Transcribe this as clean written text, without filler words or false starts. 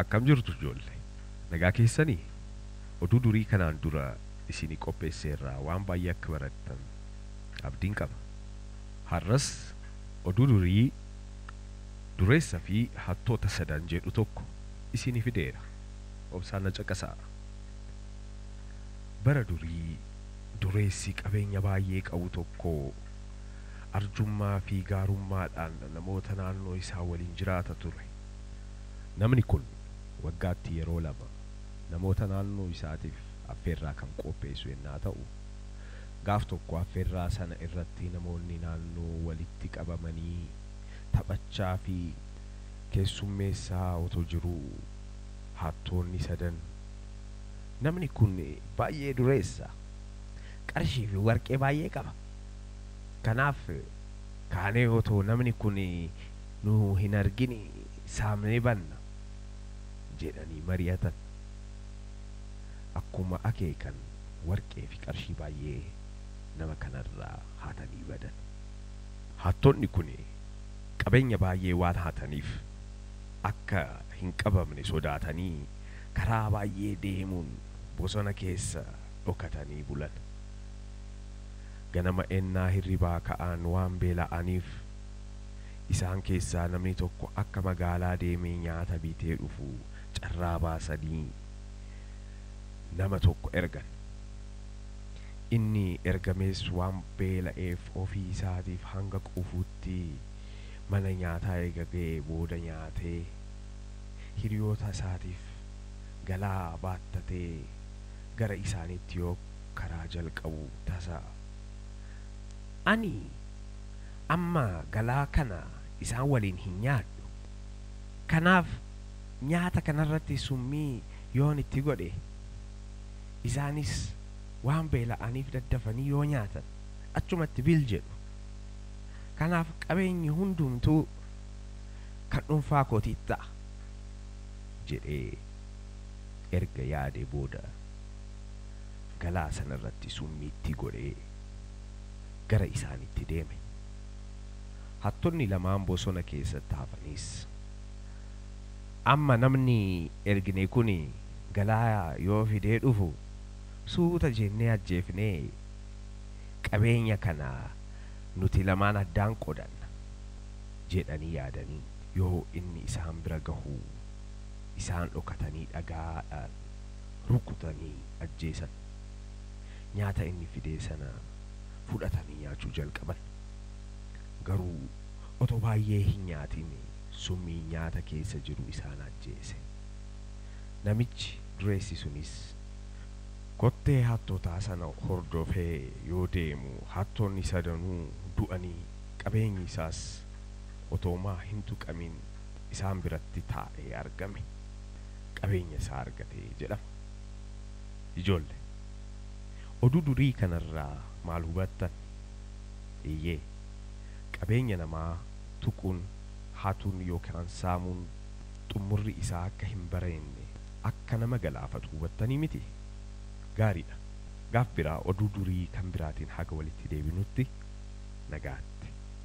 Akkam jirtu ijoollee? Nagaa keessanii? Oduu durii kanaan dura isinii qopheesseerraa waan baay'ee akka barattan abdiin qaba. Har'as oduu durii dureessa fi hattoota sadan jedhu tokko isinii fideera. Obsaan na caqasaa. Bara durii dureessi qabeenya baay'ee qabu tokko arjummaa fi gaarummaadhaan namoota naannoo isaa waliin jiraata ture. Namni kun waggaatti yeroo lama namoota naannoo isaatiif affeerraa kan qopheessu yennaa ta'u, gaaf tokko affeerraa sana irratti namoonni naannoo walitti qabamanii taphachaa fi keessummeessaa otoo jiruu hattoonni sadan, namni kun baay'ee dureessa, qarshii fi warqee baay'ee qaba, kanaaf kaanee otoo namni kun nu hin argin saamnee banna jedhanii mari'atan. Akkuma akeekan warqee fi qarshii baay'ee nama kanarraa hatanii badan. Hattoonni kun qabeenya baay'ee waan hataniif akka hin qabamne sodaatanii karaa baay'ee deemuun bosona keessa dhokatanii bulan. Ganama ennaa hirribaa ka'an waan beela'aniif isaan keessaa namni tokko akka magaalaa deemee nyaata bitee dhufu carraa baasanii nama tokko ergan. Inni ergamees waan beela'eef ofii isaatiif hanga quufuutti mana nyaataa eegagee booda nyaatee hiriyoota isaatiif galaa baattatee gara isaaniitti yoo karaa jalqabu tasaa, ani amma galaa kana isaan waliin hin nyaadhu, kanaaf nyaata kanarratti summii yoon itti godhe isaanis waan beela'aniif daddafanii yoo nyaatan achumatti bil jedhu, kanaaf qabeenyi hundumtuu kan dhuunfaa kootii ta'a jedhee erga yaade booda galaa sanarratti summiitti godhee gara isaanitti deeme. Hattonni lamaan bosona keessatti hafanis amma namni ergine kun galaa yoo fidee dhufu suuta jennee ajjeefnee qabeenya kana nuti lamaan addaan qodanna jedhanii yaadanii yoo inni isaan bira gahu isaan dhokatanii dhagaadhaan rukutanii ajjeesan. Nyaata inni fidee sana fudhatanii nyaachuu jalqaban. Garuu otoo baay'ee hin nyaatin summii nyaata keessa jiru isaan ajjeese. Namichi dureessi sunis kottee hattootaa sana hordofee yoo deemu hattoonni sadanuu du'anii qabeenyi isaas otoomaa hin tuqamin isaan biratti taa'ee argame. Qabeenya isaa argatee jedhama. Ijoollee, oduu durii kanarraa maal hubattan? Iyyee qabeenya namaa tuquun, hatuun yookaan saamuun xumurri isaa akka hin bareenye akka nama galaafatu hubattanii miti? Gaariidha. Gaaf biraa oduu durii kan biraatiin haga walitti deebinutti nagaan.